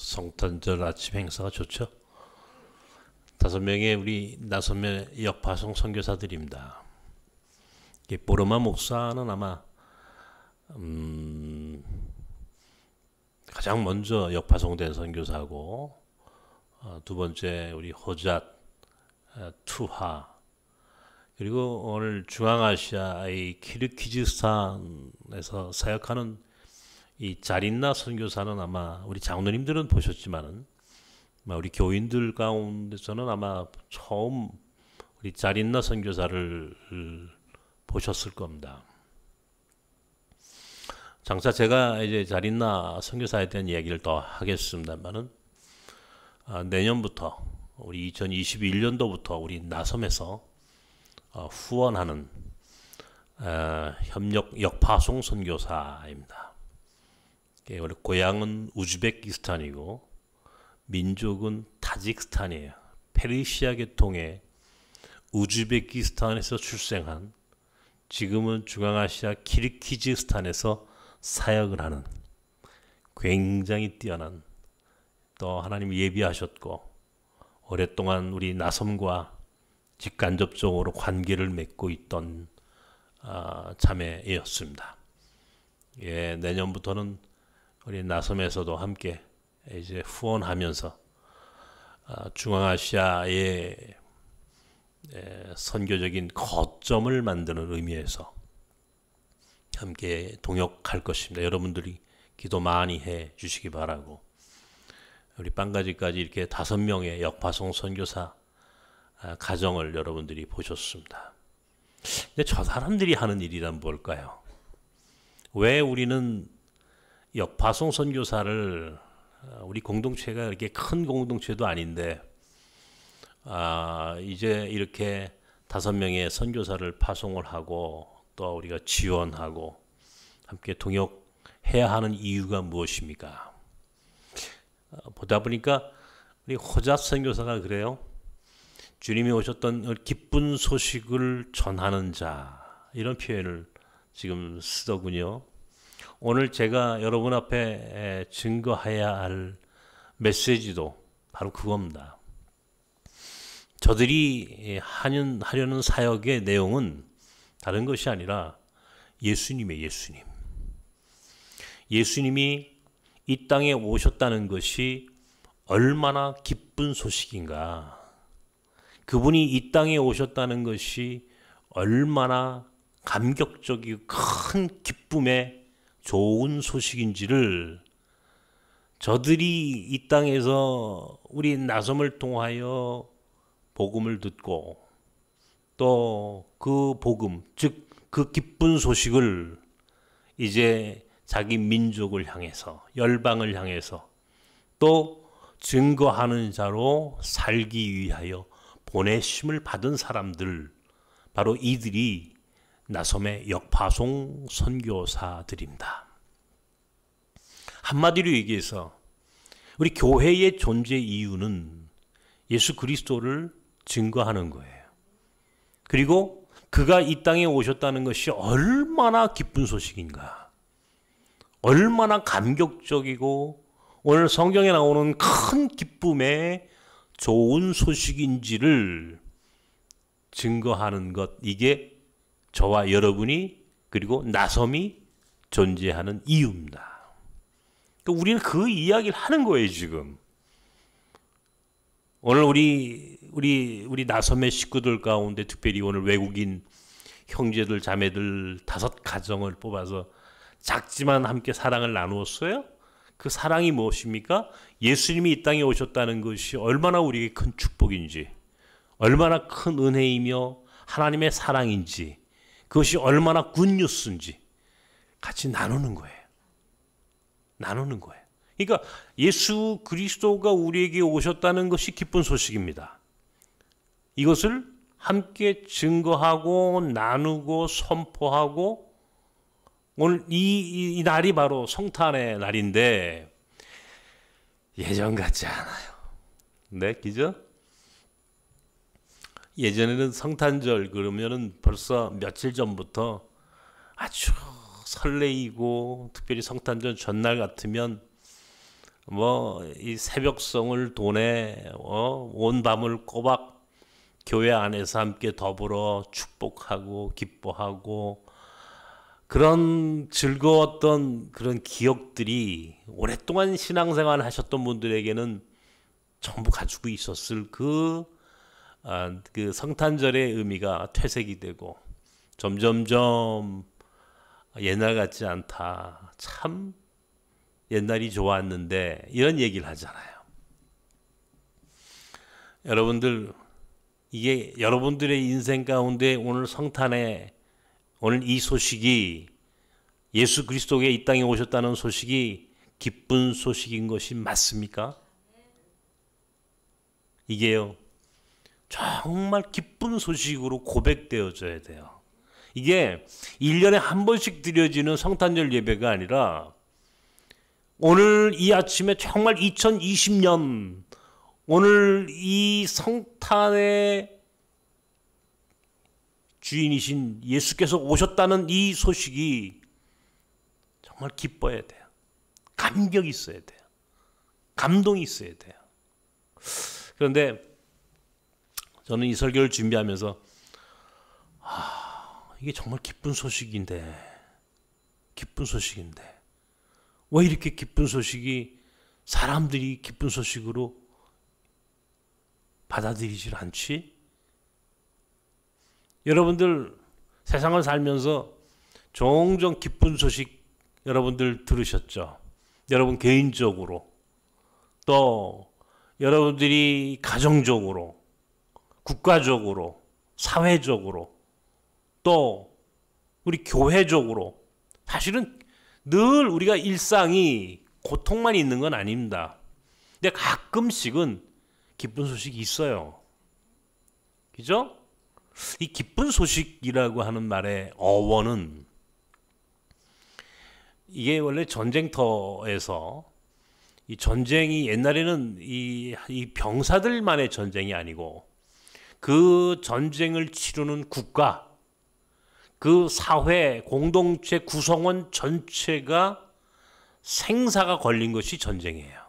성탄절 아침 행사가 좋죠. 5명의 우리 5명의 역파송 선교사들입니다. 보르마 목사는 아마 가장 먼저 역파송된 선교사고, 두 번째 우리 호잣 투하, 그리고 오늘 중앙아시아의 키르기즈스탄에서 사역하는 이 자린나 선교사는 아마 우리 장로님들은 보셨지만은 우리 교인들 가운데서는 아마 처음 우리 자린나 선교사를 보셨을 겁니다. 장차 제가 이제 자린나 선교사에 대한 이야기를 더 하겠습니다만은 내년부터 우리 2021년도부터 우리 나섬에서 후원하는 협력 역파송 선교사입니다. 원래 고향은 우즈베키스탄이고 민족은 타직스탄이에요. 페르시아 계통의 우즈베키스탄에서 출생한, 지금은 중앙아시아 키르기즈스탄에서 사역을 하는 굉장히 뛰어난, 또 하나님이 예비하셨고 오랫동안 우리 나섬과 직간접적으로 관계를 맺고 있던 자매였습니다. 내년부터는 우리 나섬에서도 함께 이제 후원하면서 중앙아시아의 선교적인 거점을 만드는 의미에서 함께 동역할 것입니다. 여러분들이 기도 많이 해 주시기 바라고, 우리 빵가지까지 이렇게 5명의 역파송 선교사 가정을 여러분들이 보셨습니다. 근데 저 사람들이 하는 일이란 뭘까요? 왜 우리는 역파송 선교사를, 우리 공동체가 이렇게 큰 공동체도 아닌데 이제 이렇게 5명의 선교사를 파송을 하고 또 우리가 지원하고 함께 동역해야 하는 이유가 무엇입니까? 보다 보니까 우리 호잣 선교사가 그래요. 주님이 오셨던 기쁜 소식을 전하는 자, 이런 표현을 지금 쓰더군요. 오늘 제가 여러분 앞에 증거해야 할 메시지도 바로 그겁니다. 저들이 하려는 사역의 내용은 다른 것이 아니라 예수님의 예수님. 예수님이 이 땅에 오셨다는 것이 얼마나 기쁜 소식인가. 그분이 이 땅에 오셨다는 것이 얼마나 감격적이고 큰 기쁨의 좋은 소식인지를 저들이 이 땅에서 우리 나섬을 통하여 복음을 듣고 또 그 복음, 즉 그 기쁜 소식을 이제 자기 민족을 향해서, 열방을 향해서 또 증거하는 자로 살기 위하여 보내심을 받은 사람들, 바로 이들이 나섬의 역파송 선교사들입니다. 한마디로 얘기해서 우리 교회의 존재 이유는 예수 그리스도를 증거하는 거예요. 그리고 그가 이 땅에 오셨다는 것이 얼마나 기쁜 소식인가, 얼마나 감격적이고 오늘 성경에 나오는 큰 기쁨의 좋은 소식인지를 증거하는 것, 이게 저와 여러분이 그리고 나섬이 존재하는 이유입니다. 그러니까 우리는 그 이야기를 하는 거예요. 지금 오늘 우리 나섬의 식구들 가운데 특별히 오늘 외국인 형제들 자매들 5가정을 뽑아서 작지만 함께 사랑을 나누었어요. 그 사랑이 무엇입니까? 예수님이 이 땅에 오셨다는 것이 얼마나 우리에게 큰 축복인지, 얼마나 큰 은혜이며 하나님의 사랑인지, 그것이 얼마나 굿뉴스인지 같이 나누는 거예요. 나누는 거예요. 그러니까 예수 그리스도가 우리에게 오셨다는 것이 기쁜 소식입니다. 이것을 함께 증거하고 나누고 선포하고, 오늘 이 날이 바로 성탄의 날인데 예전 같지 않아요. 네, 그죠? 예전에는 성탄절 그러면은 벌써 며칠 전부터 아주 설레이고, 특별히 성탄절 전날 같으면 뭐 이 새벽성을 도내 온 밤을 꼬박 교회 안에서 함께 더불어 축복하고 기뻐하고 그런 즐거웠던 그런 기억들이 오랫동안 신앙생활 하셨던 분들에게는 전부 가지고 있었을 그 성탄절의 의미가 퇴색이 되고 점점점 옛날 같지 않다. 참 옛날이 좋았는데 이런 얘기를 하잖아요. 여러분들 이게 여러분들의 인생 가운데 오늘 성탄에 오늘 이 소식이 예수 그리스도가 이 땅에 오셨다는 소식이 기쁜 소식인 것이 맞습니까? 이게요. 정말 기쁜 소식으로 고백되어져야 돼요. 이게 1년에 한 번씩 드려지는 성탄절 예배가 아니라 오늘 이 아침에 정말 2020년 오늘 이 성탄의 주인이신 예수께서 오셨다는 이 소식이 정말 기뻐야 돼요. 감격이 있어야 돼요. 감동이 있어야 돼요. 그런데 저는 이 설교를 준비하면서 이게 정말 기쁜 소식인데 왜 이렇게 기쁜 소식이 사람들이 기쁜 소식으로 받아들이질 않지? 여러분들 세상을 살면서 종종 기쁜 소식 여러분들 들으셨죠? 여러분 개인적으로 또 여러분들이 가정적으로 국가적으로 사회적으로 또 우리 교회적으로 사실은 늘 우리가 일상이 고통만 있는 건 아닙니다. 근데 가끔씩은 기쁜 소식이 있어요. 그죠? 이 기쁜 소식이라고 하는 말의 어원은 이게 원래 전쟁터에서 이 전쟁이 옛날에는 이 병사들만의 전쟁이 아니고 그 전쟁을 치르는 국가, 그 사회, 공동체 구성원 전체가 생사가 걸린 것이 전쟁이에요.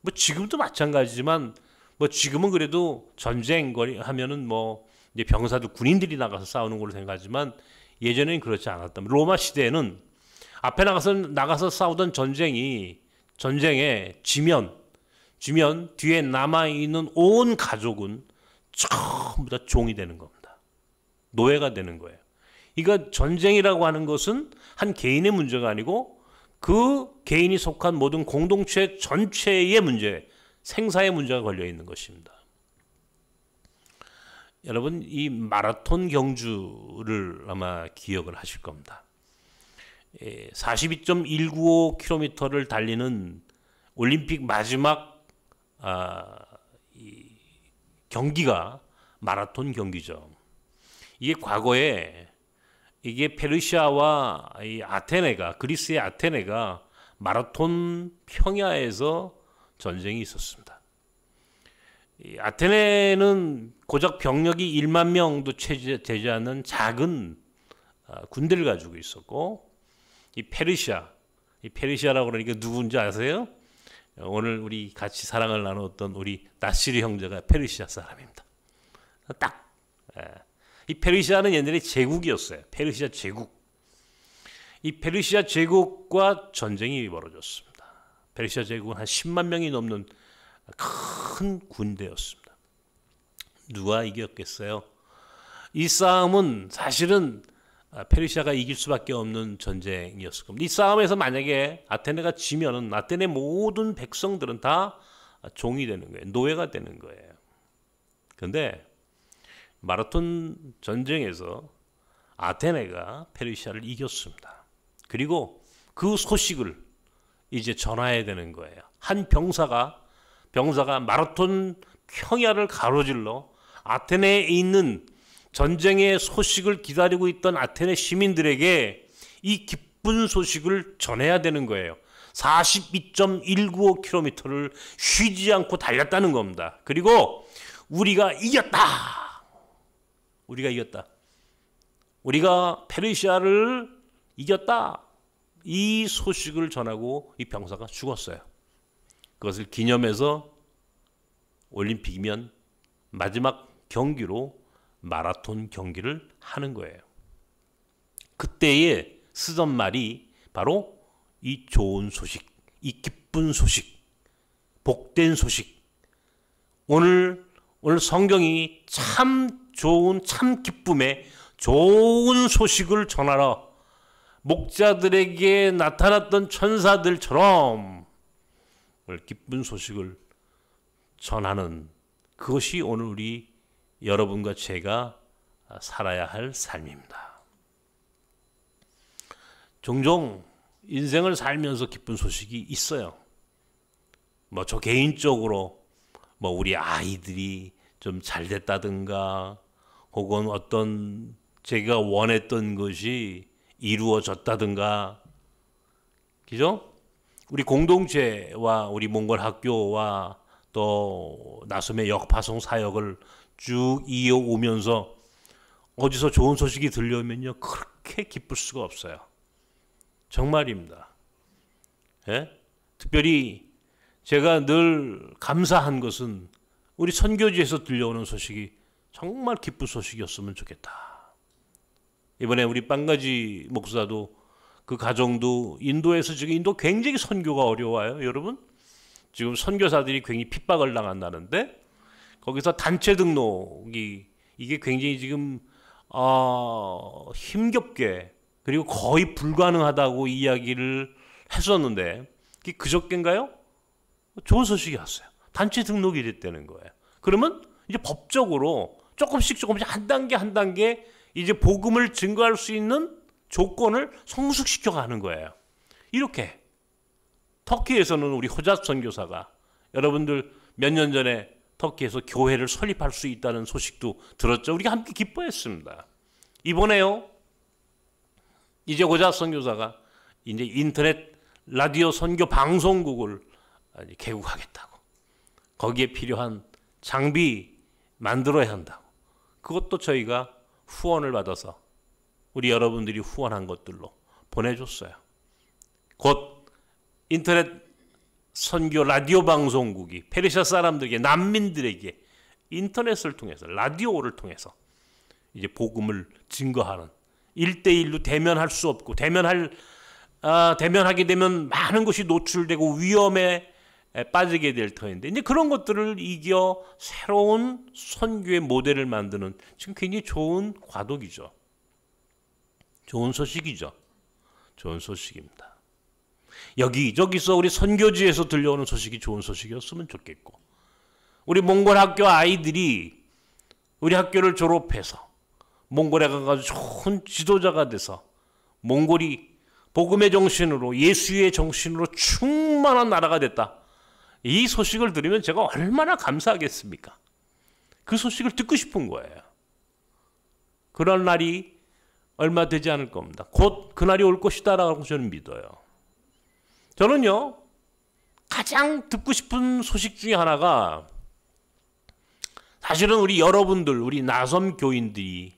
뭐 지금도 마찬가지지만 뭐 지금은 그래도 전쟁 하면은 뭐 이제 병사들 군인들이 나가서 싸우는 걸로 생각하지만 예전에는 그렇지 않았다. 로마 시대에는 앞에 나가서 싸우던 전쟁에 지면 뒤에 남아 있는 온 가족은 전부 다 종이 되는 겁니다. 노예가 되는 거예요. 그러니까 전쟁이라고 하는 것은 한 개인의 문제가 아니고 그 개인이 속한 모든 공동체 전체의 문제, 생사의 문제가 걸려 있는 것입니다. 여러분 이 마라톤 경주를 아마 기억을 하실 겁니다. 42.195km를 달리는 올림픽 마지막 경기가 마라톤 경기죠. 이게 과거에 이게 페르시아와 이 그리스의 아테네가 마라톤 평야에서 전쟁이 있었습니다. 이 아테네는 고작 병력이 1만 명도 되지 않는 작은 군대를 가지고 있었고 이 페르시아라고 그러니까 누군지 아세요? 오늘 우리 같이 사랑을 나눴던 우리 나시르 형제가 페르시아 사람입니다. 딱. 이 페르시아는 옛날에 제국이었어요. 페르시아 제국. 이 페르시아 제국과 전쟁이 벌어졌습니다. 페르시아 제국은 한 10만 명이 넘는 큰 군대였습니다. 누가 이겼겠어요? 이 싸움은 사실은 페르시아가 이길 수밖에 없는 전쟁이었을 겁니다. 이 싸움에서 만약에 아테네가 지면은 아테네 모든 백성들은 다 종이 되는 거예요. 노예가 되는 거예요. 그런데 마라톤 전쟁에서 아테네가 페르시아를 이겼습니다. 그리고 그 소식을 이제 전해야 되는 거예요. 한 병사가 마라톤 평야를 가로질러 아테네에 있는 전쟁의 소식을 기다리고 있던 아테네 시민들에게 이 기쁜 소식을 전해야 되는 거예요. 42.195km를 쉬지 않고 달렸다는 겁니다. 그리고 우리가 이겼다. 우리가 페르시아를 이겼다. 이 소식을 전하고 이 병사가 죽었어요. 그것을 기념해서 올림픽이면 마지막 경기로 마라톤 경기를 하는 거예요. 그때에 쓰던 말이 바로 이 좋은 소식, 이 기쁜 소식, 복된 소식. 오늘 성경이 참 좋은, 참 기쁨의 좋은 소식을 전하러 목자들에게 나타났던 천사들처럼 오늘 기쁜 소식을 전하는 그것이 오늘 우리 여러분과 제가 살아야 할 삶입니다. 종종 인생을 살면서 기쁜 소식이 있어요. 뭐 저 개인적으로 뭐 우리 아이들이 좀 잘 됐다든가 혹은 어떤 제가 원했던 것이 이루어졌다든가, 그죠? 우리 공동체와 우리 몽골 학교와 또 나섬의 역파송 사역을 쭉 이어오면서 어디서 좋은 소식이 들려오면요 그렇게 기쁠 수가 없어요. 정말입니다. 예? 특별히 제가 늘 감사한 것은 우리 선교지에서 들려오는 소식이 정말 기쁜 소식이었으면 좋겠다. 이번에 우리 빵가지 목사도 그 가정도 인도에서 지금 인도 굉장히 선교가 어려워요. 여러분 지금 선교사들이 굉장히 핍박을 당한다는데 거기서 단체 등록이 이게 굉장히 지금 힘겹게 그리고 거의 불가능하다고 이야기를 했었는데 그저께인가요? 좋은 소식이 왔어요. 단체 등록이 됐다는 거예요. 그러면 이제 법적으로 조금씩 한 단계 이제 복음을 증거할 수 있는 조건을 성숙시켜 가는 거예요. 이렇게 터키에서는 우리 호잡 선교사가 여러분들 몇 년 전에 터키에서 교회를 설립할 수 있다는 소식도 들었죠. 우리가 함께 기뻐했습니다. 이번에요. 이제 호잡 선교사가 이제 인터넷 라디오 선교 방송국을 개국하겠다고. 거기에 필요한 장비 만들어야 한다고. 그것도 저희가 후원을 받아서 우리 여러분들이 후원한 것들로 보내줬어요. 곧 인터넷 선교 라디오 방송국이 페르시아 사람들에게 난민들에게 인터넷을 통해서 라디오를 통해서 이제 복음을 증거하는 1대1로 대면할 수 없고 대면하게 되면 많은 것이 노출되고 위험에 빠지게 될 터인데 이제 그런 것들을 이겨 새로운 선교의 모델을 만드는 지금 굉장히 좋은 과도기죠. 좋은 소식이죠. 좋은 소식입니다. 여기저기서 우리 선교지에서 들려오는 소식이 좋은 소식이었으면 좋겠고 우리 몽골 학교 아이들이 우리 학교를 졸업해서 몽골에 가가지고 좋은 지도자가 돼서 몽골이 복음의 정신으로 예수의 정신으로 충만한 나라가 됐다. 이 소식을 들으면 제가 얼마나 감사하겠습니까? 그 소식을 듣고 싶은 거예요. 그런 날이 얼마 되지 않을 겁니다. 곧 그날이 올 것이다라고 저는 믿어요. 저는요 가장 듣고 싶은 소식 중에 하나가 사실은 우리 여러분들 우리 나섬 교인들이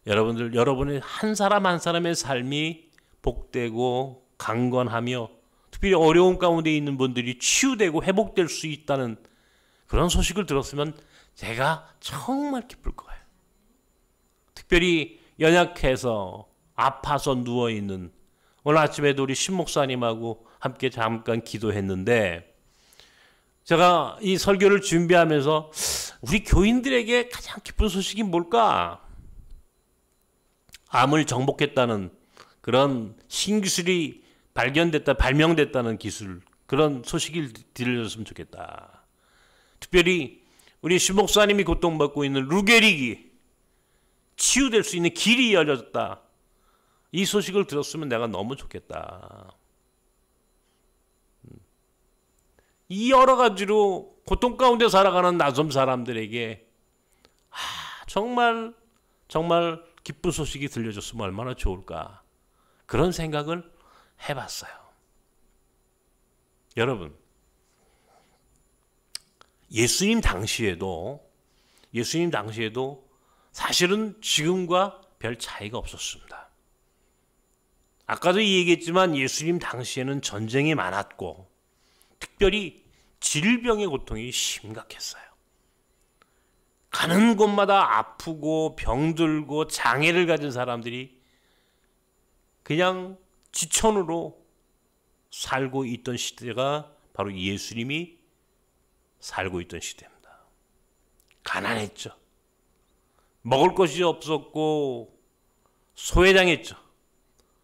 여러분의 한 사람 한 사람의 삶이 복되고 강건하며 특별히 어려운 가운데 있는 분들이 치유되고 회복될 수 있다는 그런 소식을 들었으면 제가 정말 기쁠 거예요. 특별히 연약해서 아파서 누워있는 오늘 아침에도 우리 신 목사님하고 함께 잠깐 기도했는데 제가 이 설교를 준비하면서 우리 교인들에게 가장 기쁜 소식이 뭘까? 암을 정복했다는 그런 신기술이 발명됐다는 기술 그런 소식을 들려줬으면 좋겠다. 특별히 우리 신 목사님이 고통받고 있는 루게릭이 치유될 수 있는 길이 열려졌다. 이 소식을 들었으면 내가 너무 좋겠다. 이 여러 가지로 고통 가운데 살아가는 나섬 사람들에게 정말 기쁜 소식이 들려줬으면 얼마나 좋을까. 그런 생각을 해봤어요. 여러분, 예수님 당시에도 사실은 지금과 별 차이가 없었습니다. 아까도 얘기했지만 예수님 당시에는 전쟁이 많았고 특별히 질병의 고통이 심각했어요. 가는 곳마다 아프고 병들고 장애를 가진 사람들이 그냥 지천으로 살고 있던 시대가 바로 예수님이 살고 있던 시대입니다. 가난했죠. 먹을 것이 없었고 소외당했죠.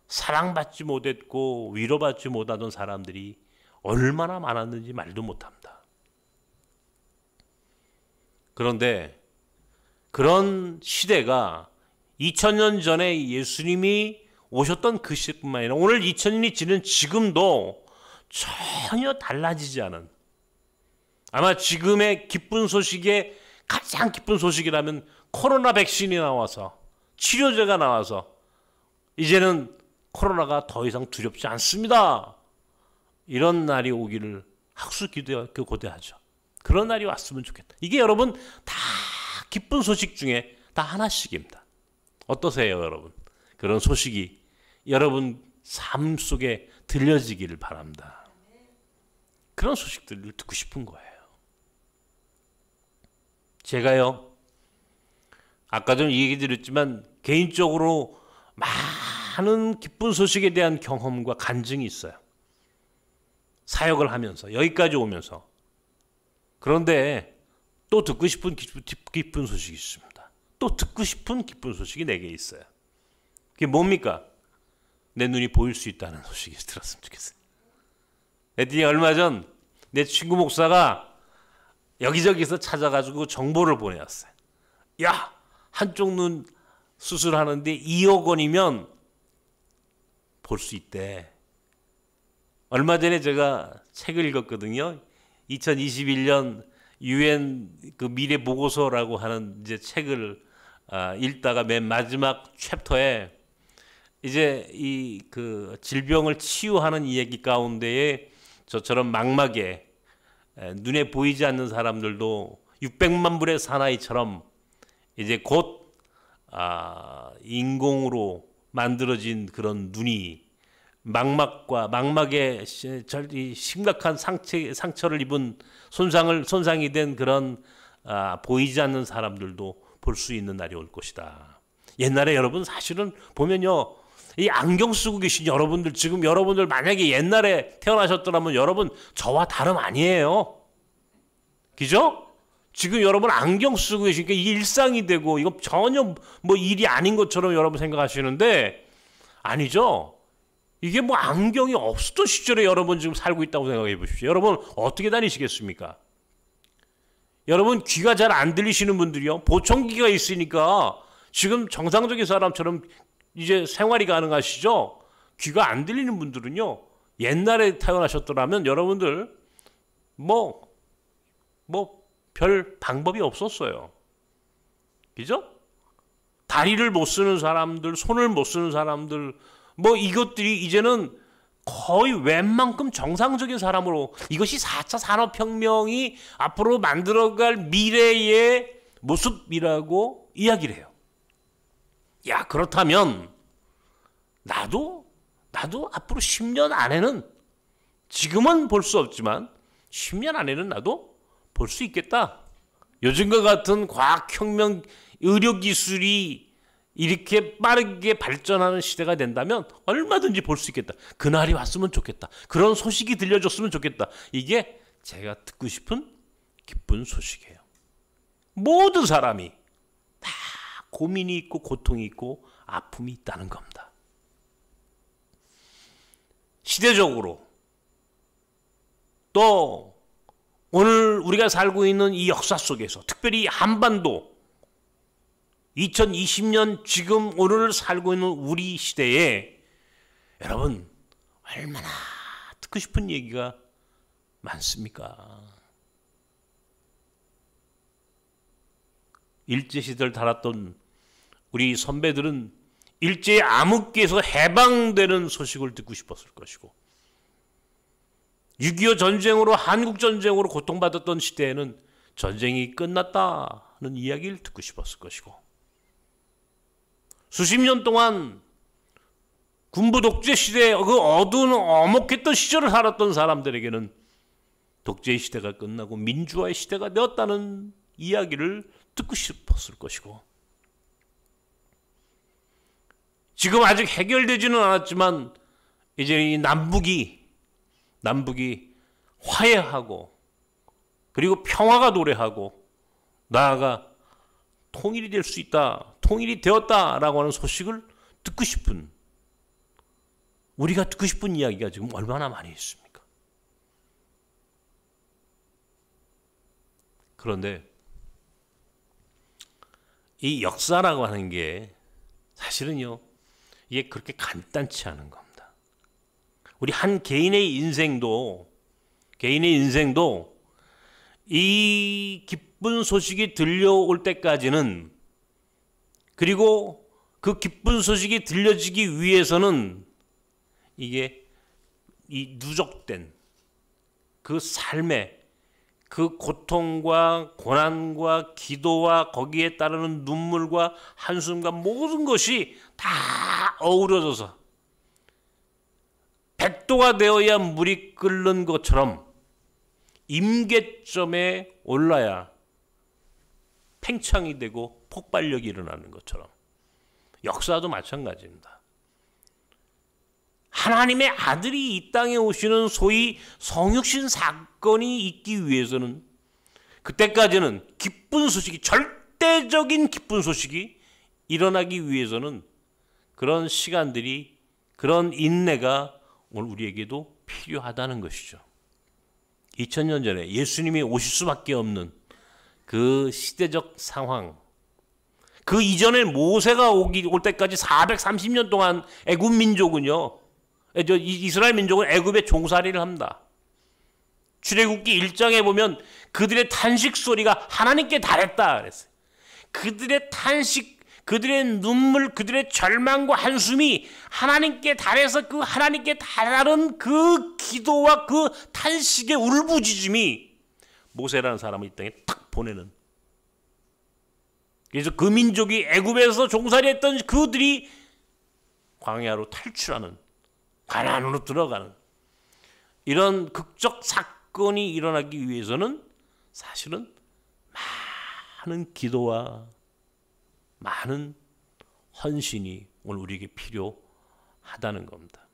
사랑받지 못했고 위로받지 못하던 사람들이 얼마나 많았는지 말도 못합니다. 그런데 그런 시대가 2000년 전에 예수님이 오셨던 그 시대뿐만 아니라 오늘 2000년이 지난 지금도 전혀 달라지지 않은, 아마 지금의 기쁜 소식에 가장 기쁜 소식이라면 코로나 백신이 나와서 치료제가 나와서 이제는 코로나가 더 이상 두렵지 않습니다. 이런 날이 오기를 학수 고대하죠. 그런 날이 왔으면 좋겠다. 이게 여러분 다 기쁜 소식 중에 다 하나씩입니다. 어떠세요, 여러분? 그런 소식이 여러분 삶 속에 들려지기를 바랍니다. 그런 소식들을 듣고 싶은 거예요. 제가요, 아까 좀 얘기 드렸지만 개인적으로 많은 기쁜 소식에 대한 경험과 간증이 있어요. 사역을 하면서 여기까지 오면서. 그런데 또 듣고 싶은 기쁜 소식이 있습니다. 또 듣고 싶은 기쁜 소식이 내게 있어요. 그게 뭡니까? 내 눈이 보일 수 있다는 소식이 들었으면 좋겠어요. 애들이 얼마 전 내 친구 목사가 여기저기서 찾아가지고 정보를 보내왔어요. 야, 한쪽 눈 수술하는데 2억 원이면 볼 수 있대. 얼마 전에 제가 책을 읽었거든요. 2021년 UN 그 미래 보고서라고 하는 이제 책을 읽다가 맨 마지막 챕터에 이제 이 그 질병을 치유하는 이야기 가운데에 저처럼 망막에 눈에 보이지 않는 사람들도 600만 불의 사나이처럼 이제 곧 인공으로 만들어진 그런 눈이 망막에 심각한 상처를 입은 손상이 된 그런 보이지 않는 사람들도 볼 수 있는 날이 올 것이다. 옛날에 여러분 사실은 보면요, 이 안경 쓰고 계신 여러분들, 지금 여러분들 만약에 옛날에 태어나셨더라면 여러분 저와 다름 아니에요. 그죠? 지금 여러분 안경 쓰고 계시니까 이게 일상이 되고 이거 전혀 뭐 일이 아닌 것처럼 여러분 생각하시는데 아니죠. 이게 뭐 안경이 없었던 시절에 여러분 지금 살고 있다고 생각해 보십시오. 여러분 어떻게 다니시겠습니까? 여러분 귀가 잘 안 들리시는 분들이요, 보청기가 있으니까 지금 정상적인 사람처럼 이제 생활이 가능하시죠? 귀가 안 들리는 분들은요, 옛날에 태어나셨더라면 여러분들 별 방법이 없었어요. 그죠? 다리를 못 쓰는 사람들, 손을 못 쓰는 사람들, 이것들이 이제는 거의 웬만큼 정상적인 사람으로, 이것이 4차 산업혁명이 앞으로 만들어갈 미래의 모습이라고 이야기를 해요. 야, 그렇다면 나도 앞으로 10년 안에는, 지금은 볼 수 없지만 10년 안에는 나도 볼 수 있겠다. 요즘과 같은 과학혁명, 의료기술이 이렇게 빠르게 발전하는 시대가 된다면 얼마든지 볼 수 있겠다. 그날이 왔으면 좋겠다. 그런 소식이 들려줬으면 좋겠다. 이게 제가 듣고 싶은 기쁜 소식이에요. 모든 사람이 다 고민이 있고 고통이 있고 아픔이 있다는 겁니다. 시대적으로 또 오늘 우리가 살고 있는 이 역사 속에서, 특별히 한반도 2020년 지금 오늘 살고 있는 우리 시대에 여러분 얼마나 듣고 싶은 얘기가 많습니까? 일제시대를 달았던 우리 선배들은 일제의 암흑기에서 해방되는 소식을 듣고 싶었을 것이고, 6.25 전쟁으로, 한국전쟁으로 고통받았던 시대에는 전쟁이 끝났다는 이야기를 듣고 싶었을 것이고, 수십 년 동안 군부 독재 시대의 그 어두운 엄혹했던 시절을 살았던 사람들에게는 독재의 시대가 끝나고 민주화의 시대가 되었다는 이야기를 듣고 싶었을 것이고, 지금 아직 해결되지는 않았지만 이제 이 남북이 화해하고 그리고 평화가 도래하고 나아가 통일이 될 수 있다, 통일이 되었다라고 하는 소식을 듣고 싶은, 우리가 듣고 싶은 이야기가 지금 얼마나 많이 있습니까? 그런데 이 역사라고 하는 게 사실은요, 이게 그렇게 간단치 않은 겁니다. 우리 한 개인의 인생도 이 기쁜 소식이 들려올 때까지는, 그리고 그 기쁜 소식이 들려지기 위해서는 이게 이 누적된 그 삶의 그 고통과 고난과 기도와 거기에 따르는 눈물과 한숨과 모든 것이 다 어우러져서 백도가 되어야 물이 끓는 것처럼 임계점에 올라야 팽창이 되고 폭발력이 일어나는 것처럼 역사도 마찬가지입니다. 하나님의 아들이 이 땅에 오시는 소위 성육신 사건이 있기 위해서는, 그때까지는 기쁜 소식이, 절대적인 기쁜 소식이 일어나기 위해서는 그런 시간들이, 그런 인내가 오늘 우리에게도 필요하다는 것이죠. 2000년 전에 예수님이 오실 수밖에 없는 그 시대적 상황, 그 이전에 모세가 올 때까지 430년 동안 애굽 민족은요, 이스라엘 민족은 애굽에 종살이를 합니다. 출애굽기 1장에 보면 그들의 탄식 소리가 하나님께 달했다 그랬어요. 그들의 탄식, 그들의 눈물, 그들의 절망과 한숨이 하나님께 달해서 그 하나님께 달하는 그 기도와 그 탄식의 울부짖음이 모세라는 사람을 이 땅에 탁 보내는, 그래서 그 민족이 애굽에서 종살이했던 그들이 광야로 탈출하는, 가나안으로 들어가는 이런 극적 사건이 일어나기 위해서는 사실은 많은 기도와 많은 헌신이 오늘 우리에게 필요하다는 겁니다.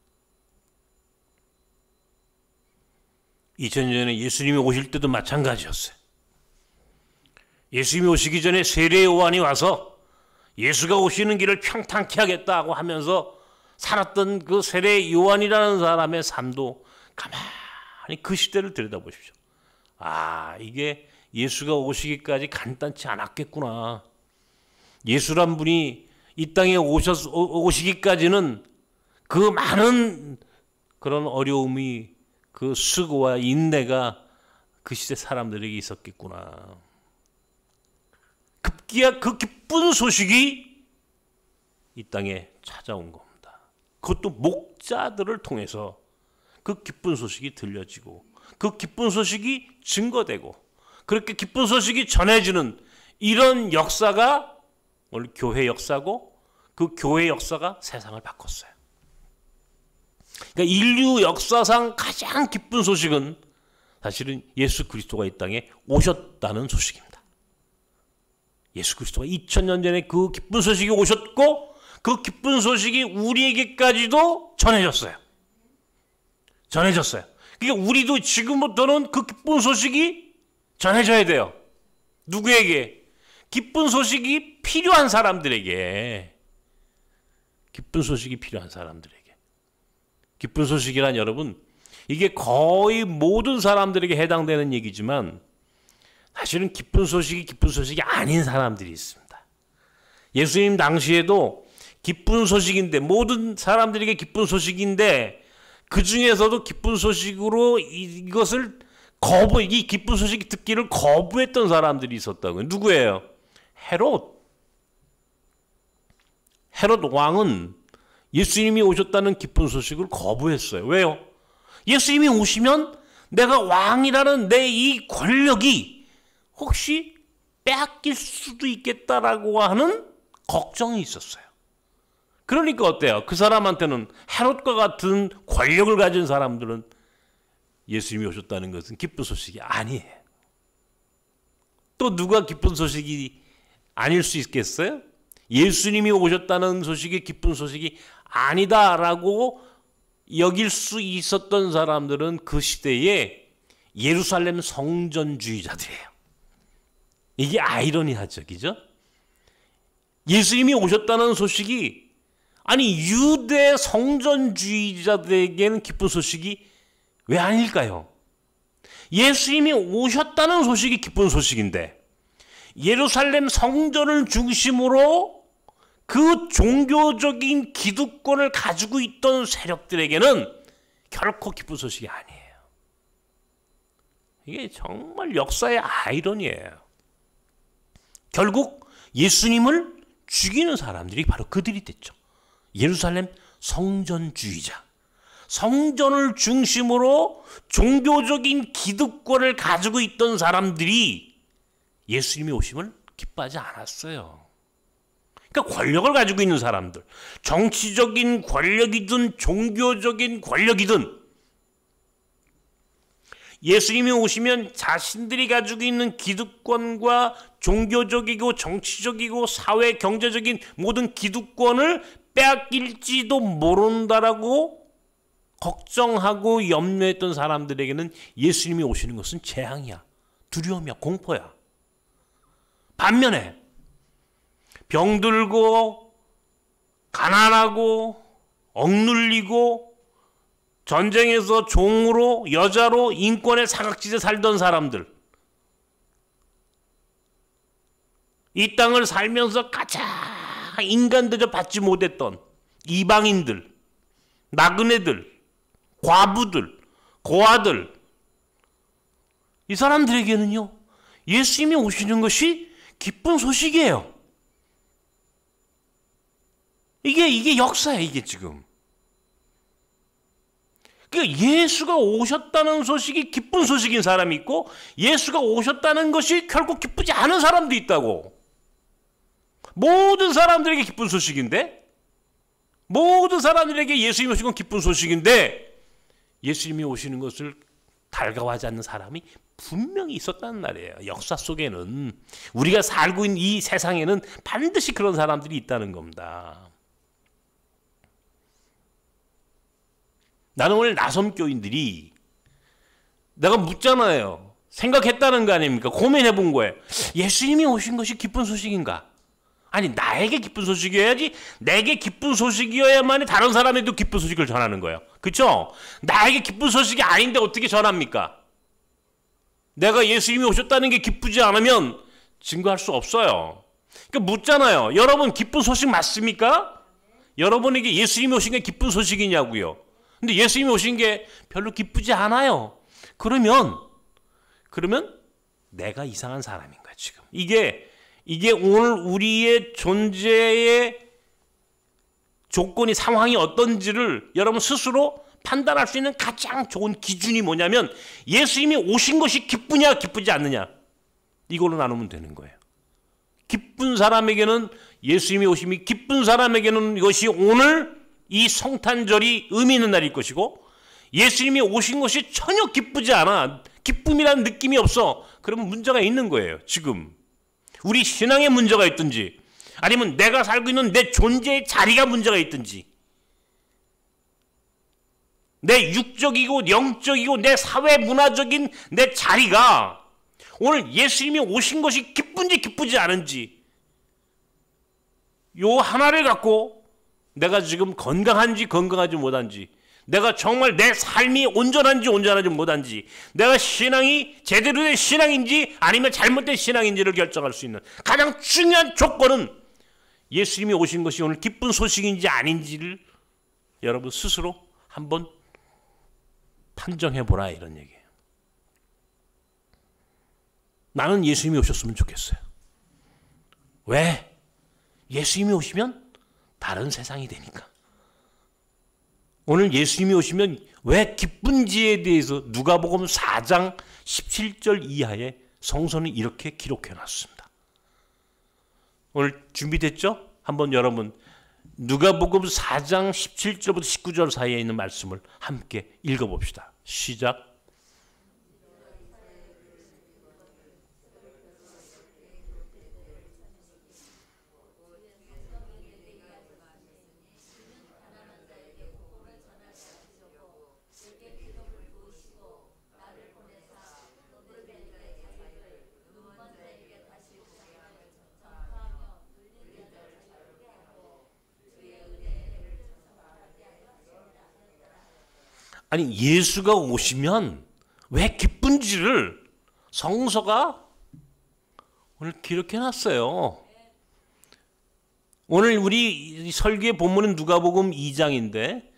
2000년 전에 예수님이 오실 때도 마찬가지였어요. 예수님이 오시기 전에 세례 요한이 와서 예수가 오시는 길을 평탄케 하겠다고 하면서 살았던 그 세례 요한이라는 사람의 삶도 가만히 그 시대를 들여다보십시오. 아, 이게 예수가 오시기까지 간단치 않았겠구나. 예수란 분이 이 땅에 오시기까지는 그 많은 그런 어려움이, 그 수고와 인내가 그 시대 사람들에게 있었겠구나. 급기야 그 기쁜 소식이 이 땅에 찾아온 겁니다. 그것도 목자들을 통해서 그 기쁜 소식이 들려지고, 그 기쁜 소식이 증거되고, 그렇게 기쁜 소식이 전해지는 이런 역사가 오늘 교회 역사고, 그 교회 역사가 세상을 바꿨어요. 그러니까 인류 역사상 가장 기쁜 소식은 사실은 예수 그리스도가 이 땅에 오셨다는 소식입니다. 예수 그리스도가 2000년 전에 그 기쁜 소식이 오셨고, 그 기쁜 소식이 우리에게까지도 전해졌어요. 그러니까 우리도 지금부터는 그 기쁜 소식이 전해져야 돼요. 누구에게? 기쁜 소식이 필요한 사람들에게. 기쁜 소식이 필요한 사람들에게. 기쁜 소식이란, 여러분, 이게 거의 모든 사람들에게 해당되는 얘기지만 사실은 기쁜 소식이 아닌 사람들이 있습니다. 예수님 당시에도 기쁜 소식인데, 모든 사람들에게 기쁜 소식인데, 그 중에서도 기쁜 소식으로 이것을 이 기쁜 소식 듣기를 거부했던 사람들이 있었다고요. 누구예요? 헤롯 왕은 예수님이 오셨다는 기쁜 소식을 거부했어요. 왜요? 예수님이 오시면 내가 왕이라는 내 이 권력이 혹시 빼앗길 수도 있겠다라고 하는 걱정이 있었어요. 그러니까 어때요? 그 사람한테는, 헤롯과 같은 권력을 가진 사람들은 예수님이 오셨다는 것은 기쁜 소식이 아니에요. 또 누가 기쁜 소식이 아닐 수 있겠어요? 예수님이 오셨다는 소식이 기쁜 소식이 아니다라고 여길 수 있었던 사람들은 그 시대에 예루살렘 성전주의자들이에요. 이게 아이러니하죠, 그죠? 예수님이 오셨다는 소식이 아니 유대 성전주의자들에게는 기쁜 소식이 왜 아닐까요? 예수님이 오셨다는 소식이 기쁜 소식인데 예루살렘 성전을 중심으로 그 종교적인 기득권을 가지고 있던 세력들에게는 결코 기쁜 소식이 아니에요. 이게 정말 역사의 아이러니예요. 결국 예수님을 죽이는 사람들이 바로 그들이 됐죠. 예루살렘 성전주의자. 성전을 중심으로 종교적인 기득권을 가지고 있던 사람들이 예수님이 오심을 기뻐하지 않았어요. 그러니까 권력을 가지고 있는 사람들, 정치적인 권력이든 종교적인 권력이든 예수님이 오시면 자신들이 가지고 있는 기득권과 종교적이고 정치적이고 사회 경제적인 모든 기득권을 빼앗길지도 모른다라고 걱정하고 염려했던 사람들에게는 예수님이 오시는 것은 재앙이야, 두려움이야, 공포야. 반면에 병들고 가난하고 억눌리고 전쟁에서 종으로 여자로 인권의 사각지대에 살던 사람들, 이 땅을 살면서 가장 인간 대접 받지 못했던 이방인들, 나그네들, 과부들, 고아들, 이 사람들에게는요 예수님이 오시는 것이 기쁜 소식이에요. 이게 역사예요. 이게 지금 그러니까 예수가 오셨다는 소식이 기쁜 소식인 사람이 있고 예수가 오셨다는 것이 결국 기쁘지 않은 사람도 있다고. 모든 사람들에게 기쁜 소식인데, 모든 사람들에게 예수님이 오신 건 기쁜 소식인데 예수님이 오시는 것을 달가워하지 않는 사람이 분명히 있었다는 말이에요. 역사 속에는, 우리가 살고 있는 이 세상에는 반드시 그런 사람들이 있다는 겁니다. 나는 오늘 나섬교인들이 내가 묻잖아요. 생각했다는 거 아닙니까? 고민해 본 거예요. 예수님이 오신 것이 기쁜 소식인가? 아니 나에게 기쁜 소식이어야지, 내게 기쁜 소식이어야만이 다른 사람에도 기쁜 소식을 전하는 거예요. 그렇죠? 나에게 기쁜 소식이 아닌데 어떻게 전합니까? 내가 예수님이 오셨다는 게 기쁘지 않으면 증거할 수 없어요. 그러니까 묻잖아요. 여러분 기쁜 소식 맞습니까? 여러분에게 예수님이 오신 게 기쁜 소식이냐고요. 근데 예수님이 오신 게 별로 기쁘지 않아요. 그러면 내가 이상한 사람인 거야 지금. 이게 오늘 우리의 존재의 조건이, 상황이 어떤지를 여러분 스스로 판단할 수 있는 가장 좋은 기준이 뭐냐면 예수님이 오신 것이 기쁘냐 기쁘지 않느냐, 이걸로 나누면 되는 거예요. 기쁜 사람에게는 예수님이 오심이 기쁜 사람에게는 이것이 오늘 이 성탄절이 의미 있는 날일 것이고, 예수님이 오신 것이 전혀 기쁘지 않아, 기쁨이라는 느낌이 없어, 그러면 문제가 있는 거예요. 지금 우리 신앙에 문제가 있든지 아니면 내가 살고 있는 내 존재의 자리가 문제가 있든지, 내 육적이고 영적이고 내 사회 문화적인 내 자리가 오늘 예수님이 오신 것이 기쁜지 기쁘지 않은지, 요 하나를 갖고 내가 지금 건강한지 건강하지 못한지, 내가 정말 내 삶이 온전한지 온전하지 못한지, 내가 신앙이 제대로 된 신앙인지 아니면 잘못된 신앙인지를 결정할 수 있는 가장 중요한 조건은 예수님이 오신 것이 오늘 기쁜 소식인지 아닌지를 여러분 스스로 한번 판정해보라, 이런 얘기예요. 나는 예수님이 오셨으면 좋겠어요. 왜? 예수님이 오시면 다른 세상이 되니까. 오늘 예수님이 오시면 왜 기쁜지에 대해서 누가복음 4장 17절 이하에 성서는 이렇게 기록해 놨습니다. 오늘 준비됐죠? 한번 여러분 누가복음 4장 17절부터 19절 사이에 있는 말씀을 함께 읽어봅시다. 시작. 아니 예수가 오시면 왜 기쁜지를 성서가 오늘 기록해놨어요. 오늘 우리 설교의 본문은 누가복음 2장인데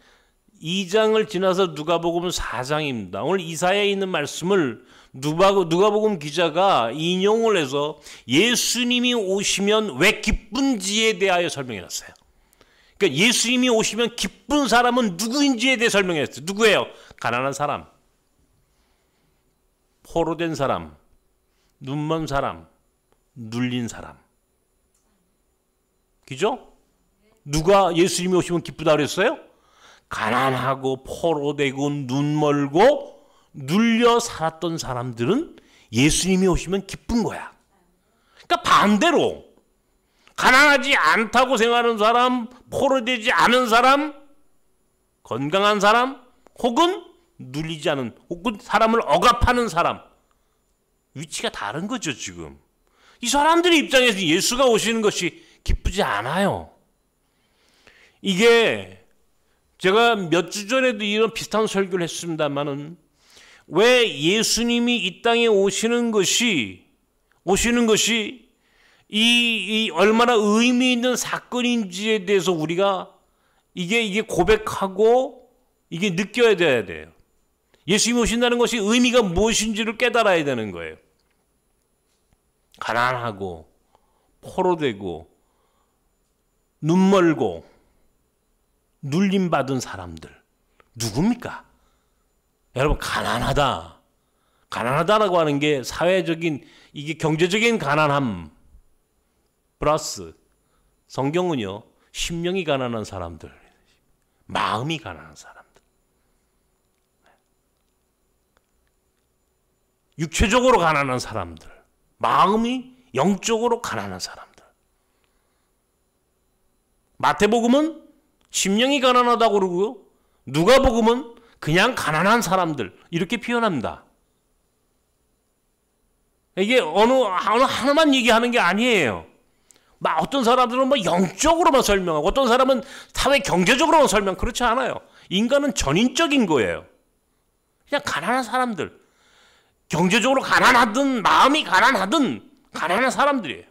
2장을 지나서 누가복음 4장입니다. 오늘 이사야에 있는 말씀을 누가복음 기자가 인용을 해서 예수님이 오시면 왜 기쁜지에 대하여 설명해놨어요. 그러니까 예수님이 오시면 기쁜 사람은 누구인지에 대해 설명했어요. 누구예요? 가난한 사람, 포로된 사람, 눈먼 사람, 눌린 사람. 그죠? 누가 예수님이 오시면 기쁘다 그랬어요? 가난하고 포로되고 눈멀고 눌려 살았던 사람들은 예수님이 오시면 기쁜 거야. 그러니까 반대로 가난하지 않다고 생각하는 사람, 포로되지 않은 사람, 건강한 사람, 혹은 눌리지 않은, 혹은 사람을 억압하는 사람, 위치가 다른 거죠 지금. 이 사람들의 입장에서 예수가 오시는 것이 기쁘지 않아요. 이게 제가 몇 주 전에도 이런 비슷한 설교를 했습니다만은 왜 예수님이 이 땅에 오시는 것이 이 얼마나 의미 있는 사건인지에 대해서 우리가 이게 고백하고 이게 느껴야 돼요. 예수님이 오신다는 것이 의미가 무엇인지를 깨달아야 되는 거예요. 가난하고 포로되고 눈멀고 눌림받은 사람들 누굽니까? 여러분 가난하다라고 하는 게 사회적인 이게 경제적인 가난함 플러스 성경은요 심령이 가난한 사람들, 마음이 가난한 사람들, 육체적으로 가난한 사람들, 마음이 영적으로 가난한 사람들. 마태복음은 심령이 가난하다고 그러고요. 누가복음은 그냥 가난한 사람들 이렇게 표현합니다. 이게 어느 하나만 얘기하는 게 아니에요. 막 어떤 사람들은 뭐 영적으로만 설명하고 어떤 사람은 사회 경제적으로만 설명. 그렇지 않아요. 인간은 전인적인 거예요. 그냥 가난한 사람들, 경제적으로 가난하든 마음이 가난하든 가난한 사람들이에요.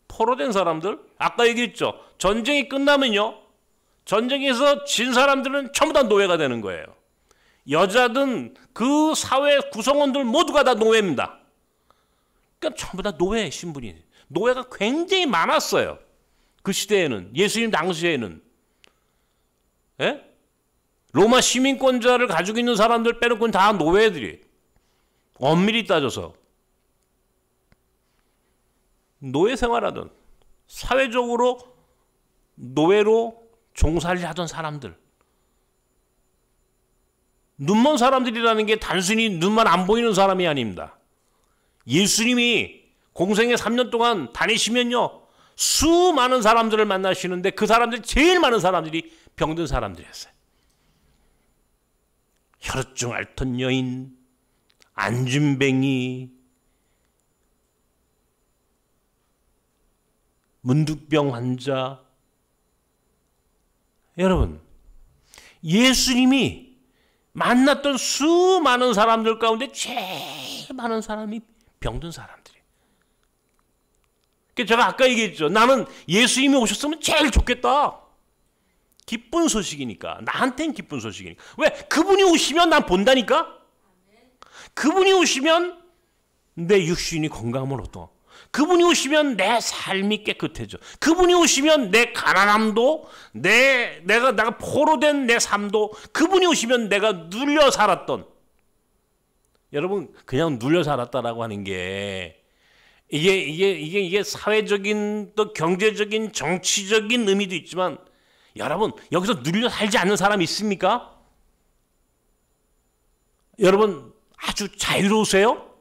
포로된 사람들, 아까 얘기했죠. 전쟁이 끝나면요, 전쟁에서 진 사람들은 전부 다 노예가 되는 거예요. 여자든 그 사회 구성원들 모두가 다 노예입니다. 그러니까 전부 다 노예 신분이. 노예가 굉장히 많았어요. 그 시대에는, 예수님 당시에는. 예? 로마 시민권자를 가지고 있는 사람들 빼놓고는 다 노예들이. 엄밀히 따져서. 노예 생활하던, 사회적으로 노예로 종살이 하던 사람들. 눈먼 사람들이라는 게 단순히 눈만 안 보이는 사람이 아닙니다. 예수님이 공생애 3년 동안 다니시면요, 수많은 사람들을 만나시는데 그 사람들 제일 많은 사람들이 병든 사람들이었어요. 혈증 앓던 여인, 안진뱅이, 문득병 환자. 여러분, 예수님이 만났던 수많은 사람들 가운데 제일 많은 사람이 병든 사람들이에요. 제가 아까 얘기했죠. 나는 예수님이 오셨으면 제일 좋겠다. 기쁜 소식이니까. 나한테는 기쁜 소식이니까. 왜? 그분이 오시면 난 본다니까? 그분이 오시면 내 육신이 건강을 얻어. 그분이 오시면 내 삶이 깨끗해져. 그분이 오시면 내 가난함도, 내가 포로된 내 삶도, 그분이 오시면 내가 눌려 살았던, 여러분 그냥 눌려 살았다라고 하는 게 이게 사회적인 또 경제적인 정치적인 의미도 있지만, 여러분 여기서 눌려 살지 않는 사람이 있습니까? 여러분 아주 자유로우세요?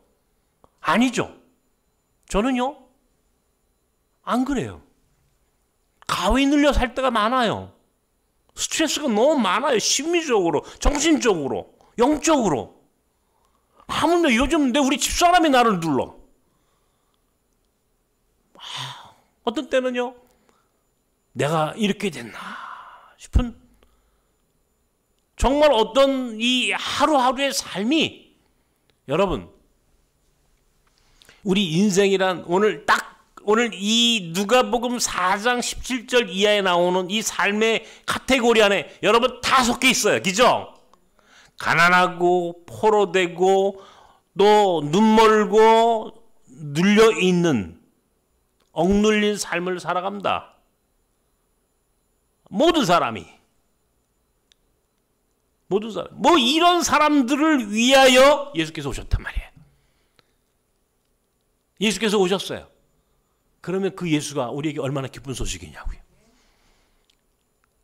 아니죠. 저는요, 안 그래요. 가위 눌려 살 때가 많아요. 스트레스가 너무 많아요. 심리적으로, 정신적으로, 영적으로. 하물며 요즘 우리 집사람이 나를 눌러. 어떤 때는요, 내가 이렇게 됐나 싶은 정말 어떤 이 하루하루의 삶이 여러분 우리 인생이란 오늘 이 누가복음 4장 17절 이하에 나오는 이 삶의 카테고리 안에 여러분 다 섞여 있어요. 그죠? 가난하고 포로되고 또 눈멀고 눌려있는 억눌린 삶을 살아갑니다. 모든 사람이. 뭐 이런 사람들을 위하여 예수께서 오셨단 말이에요. 예수께서 오셨어요. 그러면 그 예수가 우리에게 얼마나 기쁜 소식이냐고요.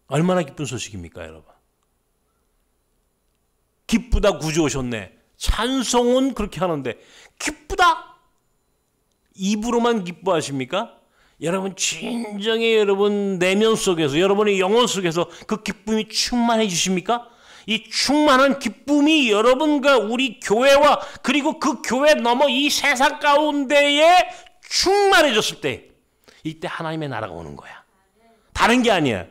얼마나 기쁜 소식입니까, 여러분? 기쁘다 구주 오셨네. 찬송은 그렇게 하는데 기쁘다? 입으로만 기뻐하십니까? 여러분 진정의 여러분 내면 속에서 여러분의 영혼 속에서 그 기쁨이 충만해 주십니까? 이 충만한 기쁨이 여러분과 우리 교회와 그리고 그 교회 넘어 이 세상 가운데에 충만해졌을 때 이때 하나님의 나라가 오는 거야. 다른 게 아니야.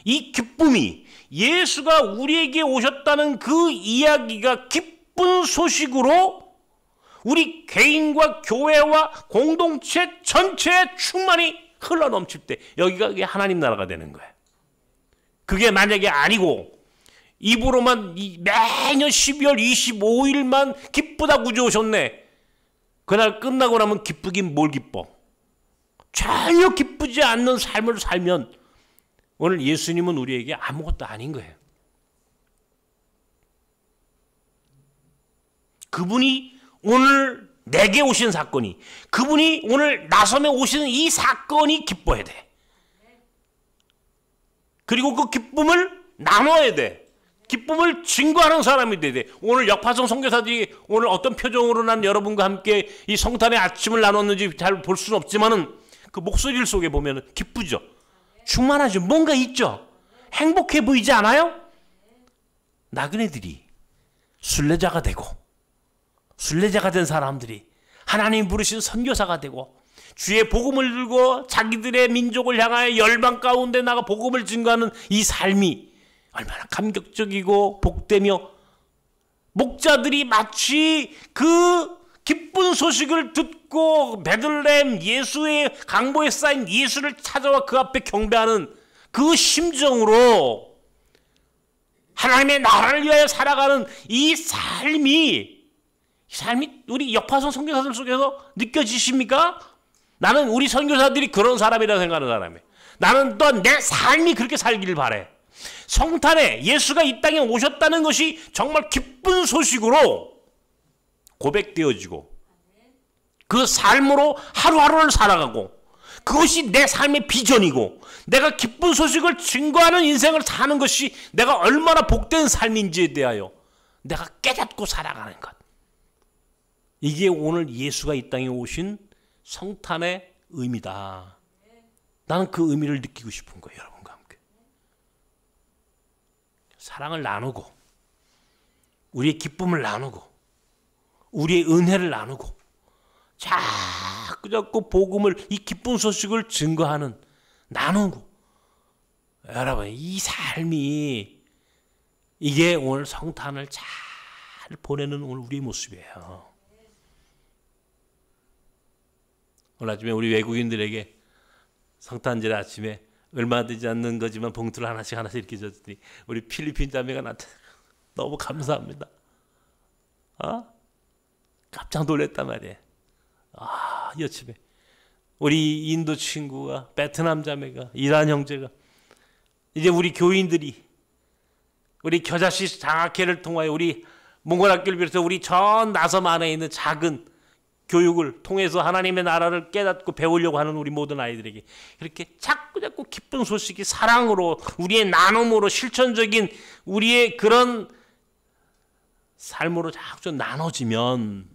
이 기쁨이 예수가 우리에게 오셨다는 그 이야기가 기쁜 소식으로 우리 개인과 교회와 공동체 전체에 충만히 흘러넘칠 때 여기가 하나님 나라가 되는 거예요. 그게 만약에 아니고 입으로만 매년 12월 25일만 기쁘다 구주 오셨네. 그날 끝나고 나면 기쁘긴 뭘 기뻐. 전혀 기쁘지 않는 삶을 살면 오늘 예수님은 우리에게 아무것도 아닌 거예요. 그분이 오늘 내게 오신 사건이 그분이 오늘 나섬에 오시는 이 사건이 기뻐야 돼. 그리고 그 기쁨을 나눠야 돼. 기쁨을 증거하는 사람이 돼야 돼. 오늘 역파성 선교사들이 오늘 어떤 표정으로 난 여러분과 함께 이 성탄의 아침을 나눴는지 잘 볼 수는 없지만은 그 목소리 속에 보면 기쁘죠. 충만하죠. 뭔가 있죠. 행복해 보이지 않아요? 나그네들이 순례자가 되고 순례자가 된 사람들이 하나님 부르신 선교사가 되고 주의 복음을 들고 자기들의 민족을 향하여 열방 가운데 나가 복음을 증거하는 이 삶이 얼마나 감격적이고 복되며 목자들이 마치 그 기쁜 소식을 듣고 베들레헴 예수의 강보에 쌓인 예수를 찾아와 그 앞에 경배하는 그 심정으로 하나님의 나라를 위하여 살아가는 이 삶이 우리 역파선 선교사들 속에서 느껴지십니까? 나는 우리 선교사들이 그런 사람이라고 생각하는 사람이에요. 나는 또 내 삶이 그렇게 살기를 바래. 성탄에 예수가 이 땅에 오셨다는 것이 정말 기쁜 소식으로 고백되어지고 그 삶으로 하루하루를 살아가고 그것이 내 삶의 비전이고 내가 기쁜 소식을 증거하는 인생을 사는 것이 내가 얼마나 복된 삶인지에 대하여 내가 깨닫고 살아가는 것. 이게 오늘 예수가 이 땅에 오신 성탄의 의미다. 나는 그 의미를 느끼고 싶은 거예요. 여러분과 함께. 사랑을 나누고 우리의 기쁨을 나누고 우리의 은혜를 나누고 자꾸 복음을 이 기쁜 소식을 증거하는 나누고 여러분 이 삶이 이게 오늘 성탄을 잘 보내는 오늘 우리의 모습이에요. 오늘 아침에 우리 외국인들에게 성탄절 아침에 얼마 되지 않는 거지만 봉투를 하나씩 이렇게 줬더니 우리 필리핀 자매가 나한테 너무 감사합니다. 깜짝 놀랐단 말이에요. 이 아침에 우리 인도 친구가 베트남 자매가 이란 형제가 이제 우리 교인들이 우리 겨자씨 장학회를 통하여 우리 몽골학교를 비롯해서 우리 전 나섬 안에 있는 작은 교육을 통해서 하나님의 나라를 깨닫고 배우려고 하는 우리 모든 아이들에게 이렇게 자꾸 기쁜 소식이 사랑으로 우리의 나눔으로 실천적인 우리의 그런 삶으로 자꾸 나눠지면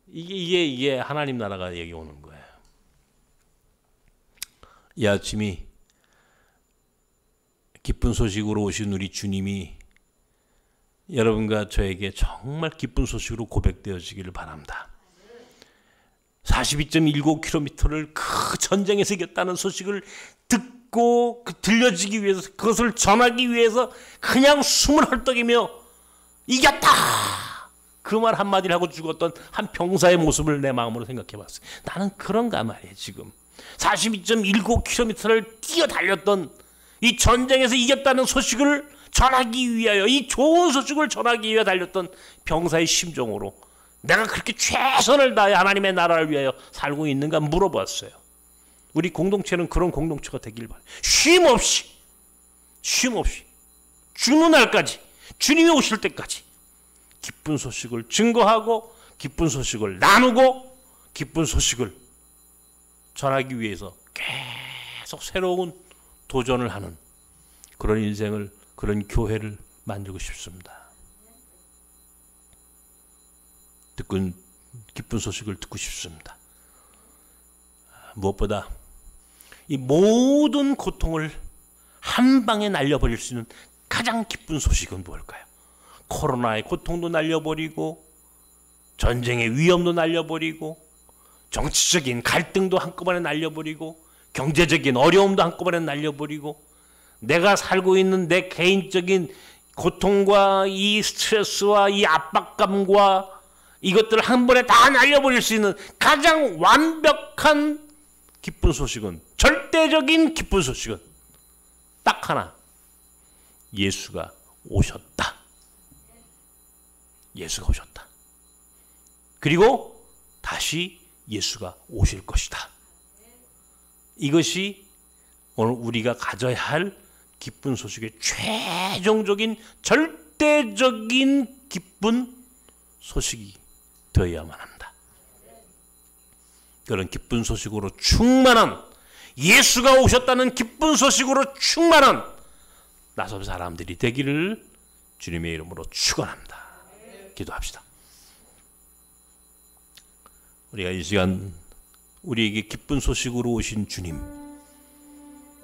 이게 하나님 나라가 여기 오는 거예요. 이 아침이 기쁜 소식으로 오신 우리 주님이 여러분과 저에게 정말 기쁜 소식으로 고백되어지기를 바랍니다. 42.19km를 그 전쟁에서 이겼다는 소식을 듣고 들려지기 위해서, 그것을 전하기 위해서 그냥 숨을 헐떡이며 이겼다, 그 말 한마디를 하고 죽었던 한 병사의 모습을 내 마음으로 생각해 봤어요. 나는 그런가 말이에요. 지금 42.19km를 뛰어 달렸던, 이 전쟁에서 이겼다는 소식을 전하기 위하여, 이 좋은 소식을 전하기 위해 달렸던 병사의 심정으로 내가 그렇게 최선을 다해 하나님의 나라를 위하여 살고 있는가 물어봤어요. 우리 공동체는 그런 공동체가 되길 바라요. 쉼없이 주는 날까지, 주님이 오실 때까지 기쁜 소식을 증거하고, 기쁜 소식을 나누고, 기쁜 소식을 전하기 위해서 계속 새로운 도전을 하는 그런 인생을, 그런 교회를 만들고 싶습니다. 기쁜 소식을 듣고 싶습니다. 무엇보다 이 모든 고통을 한 방에 날려버릴 수 있는 가장 기쁜 소식은 무엇일까요? 코로나의 고통도 날려버리고, 전쟁의 위험도 날려버리고, 정치적인 갈등도 한꺼번에 날려버리고, 경제적인 어려움도 한꺼번에 날려버리고, 내가 살고 있는 내 개인적인 고통과 이 스트레스와 이 압박감과 이것들을 한 번에 다 날려버릴 수 있는 가장 완벽한 기쁜 소식은, 절대적인 기쁜 소식은 딱 하나, 예수가 오셨다. 예수가 오셨다. 그리고 다시 예수가 오실 것이다. 이것이 오늘 우리가 가져야 할 기쁜 소식의 최종적인 절대적인 기쁜 소식이 되어야만 합니다. 그런 기쁜 소식으로 충만한, 예수가 오셨다는 기쁜 소식으로 충만한 나섬 사람들이 되기를 주님의 이름으로 축원합니다. 기도합시다. 우리가 이 시간 우리에게 기쁜 소식으로 오신 주님,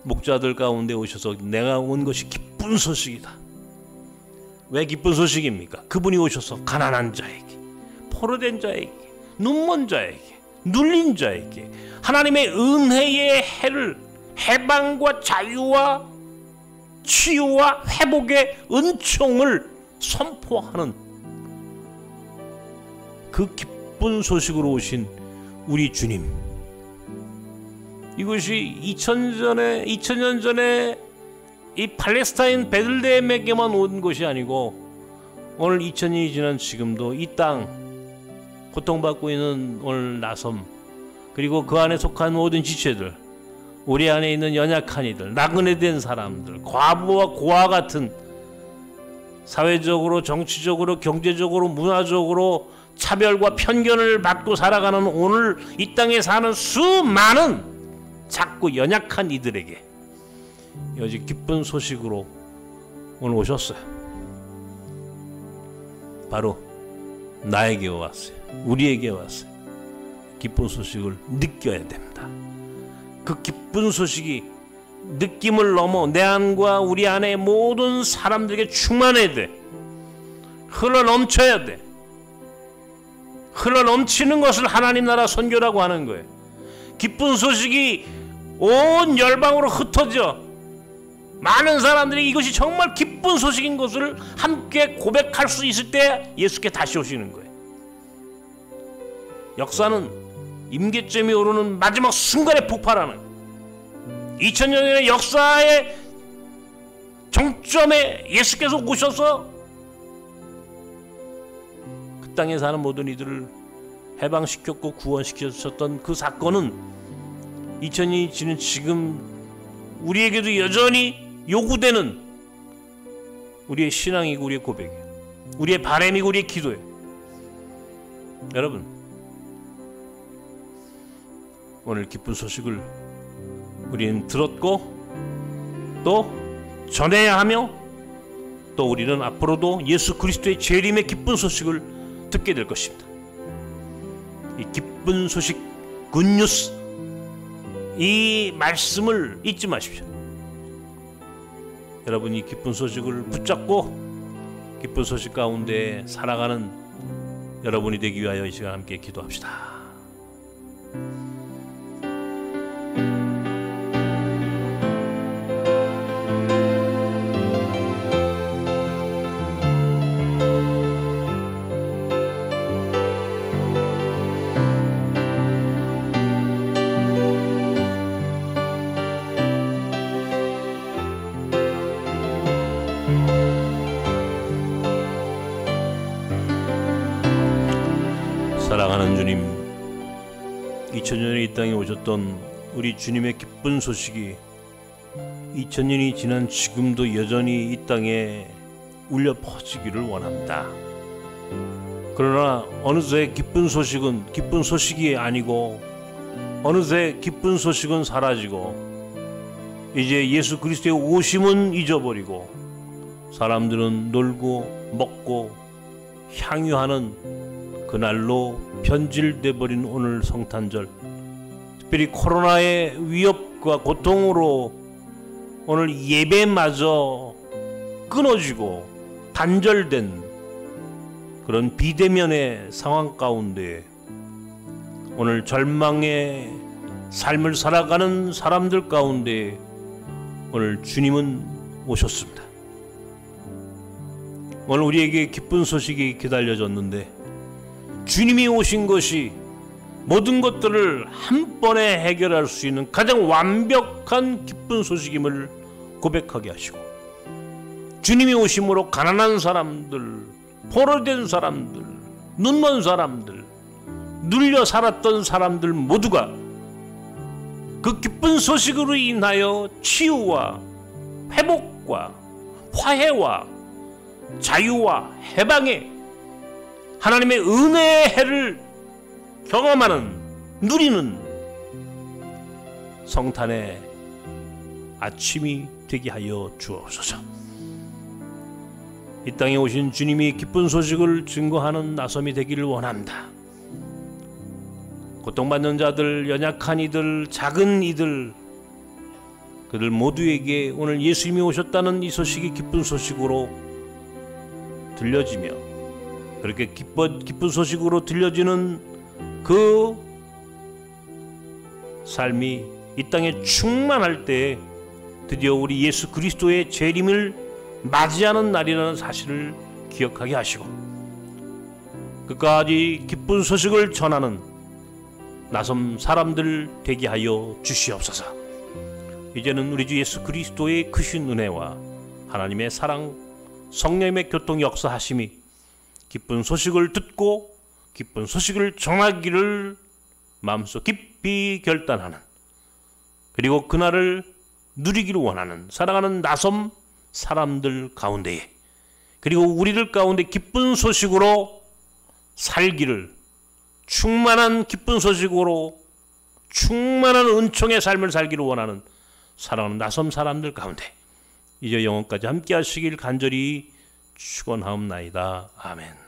목자들 가운데 오셔서 내가 온 것이 기쁜 소식이다. 왜 기쁜 소식입니까? 그분이 오셔서 가난한 자에게, 포로된 자에게, 눈먼 자에게, 눌린 자에게 하나님의 은혜의 해를, 해방과 자유와 치유와 회복의 은총을 선포하는 그 기쁜 소식으로 오신 우리 주님, 이것이 2000년 전에 이 팔레스타인 베들레헴에게만 온 것이 아니고, 오늘 2000년이 지난 지금도 이 땅 고통받고 있는 오늘 나섬, 그리고 그 안에 속한 모든 지체들, 우리 안에 있는 연약한 이들, 나그네된 사람들, 과부와 고아 같은 사회적으로, 정치적으로, 경제적으로, 문화적으로 차별과 편견을 받고 살아가는 오늘 이 땅에 사는 수많은 작고 연약한 이들에게 여지 기쁜 소식으로 오늘 오셨어요. 바로 나에게 왔어요. 우리에게 왔어요. 기쁜 소식을 느껴야 됩니다. 그 기쁜 소식이 느낌을 넘어 내 안과 우리 안에 모든 사람들에게 충만해야 돼. 흘러 넘쳐야 돼. 흘러 넘치는 것을 하나님 나라 선교라고 하는 거예요. 기쁜 소식이 온 열방으로 흩어져 많은 사람들이 이것이 정말 기쁜 소식인 것을 함께 고백할 수 있을 때 예수께 다시 오시는 거예요. 역사는 임계점이 오르는 마지막 순간에 폭발하는, 2000년의 역사의 정점에 예수께서 오셔서 그 땅에 사는 모든 이들을 해방시켰고 구원시켰었던 그 사건은 2000년이 지난 지금 우리에게도 여전히 요구되는 우리의 신앙이고 우리의 고백이에요. 우리의 바람이고 우리의 기도예요. 여러분, 오늘 기쁜 소식을 우리는 들었고 또 전해야 하며, 또 우리는 앞으로도 예수 그리스도의 재림의 기쁜 소식을 듣게 될 것입니다. 이 기쁜 소식, 굿뉴스, 이 말씀을 잊지 마십시오. 여러분, 이 기쁜 소식을 붙잡고 기쁜 소식 가운데 살아가는 여러분이 되기 위하여 이 시간 함께 기도합시다. 사랑하는 주님, 2000년에 이 땅에 오셨던 우리 주님의 기쁜 소식이 2000년이 지난 지금도 여전히 이 땅에 울려 퍼지기를 원합니다. 그러나 어느새 기쁜 소식은 기쁜 소식이 아니고 어느새 기쁜 소식은 사라지고 이제 예수 그리스도의 오심은 잊어버리고 사람들은 놀고 먹고 향유하는 그날로 변질돼 버린 오늘 성탄절, 특별히 코로나의 위협과 고통으로 오늘 예배마저 끊어지고 단절된 그런 비대면의 상황 가운데 오늘 절망의 삶을 살아가는 사람들 가운데 오늘 주님은 오셨습니다. 오늘 우리에게 기쁜 소식이 기다려졌는데 주님이 오신 것이 모든 것들을 한 번에 해결할 수 있는 가장 완벽한 기쁜 소식임을 고백하게 하시고, 주님이 오심으로 가난한 사람들, 포로된 사람들, 눈먼 사람들, 눌려 살았던 사람들 모두가 그 기쁜 소식으로 인하여 치유와 회복과 화해와 자유와 해방의 하나님의 은혜의 해를 경험하는, 누리는 성탄의 아침이 되게 하여 주옵소서. 이 땅에 오신 주님이 기쁜 소식을 증거하는 나섬이 되기를 원합니다. 고통받는 자들, 연약한 이들, 작은 이들, 그들 모두에게 오늘 예수님이 오셨다는 이 소식이 기쁜 소식으로 들려지며, 그렇게 기쁜 소식으로 들려지는 그 삶이 이 땅에 충만할 때 드디어 우리 예수 그리스도의 재림을 맞이하는 날이라는 사실을 기억하게 하시고, 끝까지 기쁜 소식을 전하는 나섬 사람들 되게 하여 주시옵소서. 이제는 우리 주 예수 그리스도의 크신 은혜와 하나님의 사랑, 성령의 교통 역사하심이 기쁜 소식을 듣고 기쁜 소식을 전하기를 마음속 깊이 결단하는, 그리고 그날을 누리기를 원하는 사랑하는 나섬 사람들 가운데에, 그리고 우리들 가운데 기쁜 소식으로 살기를, 충만한 기쁜 소식으로 충만한 은총의 삶을 살기를 원하는 사랑하는 나섬 사람들 가운데 이제 영원까지 함께 하시길 간절히 축원하옵나이다. 아멘.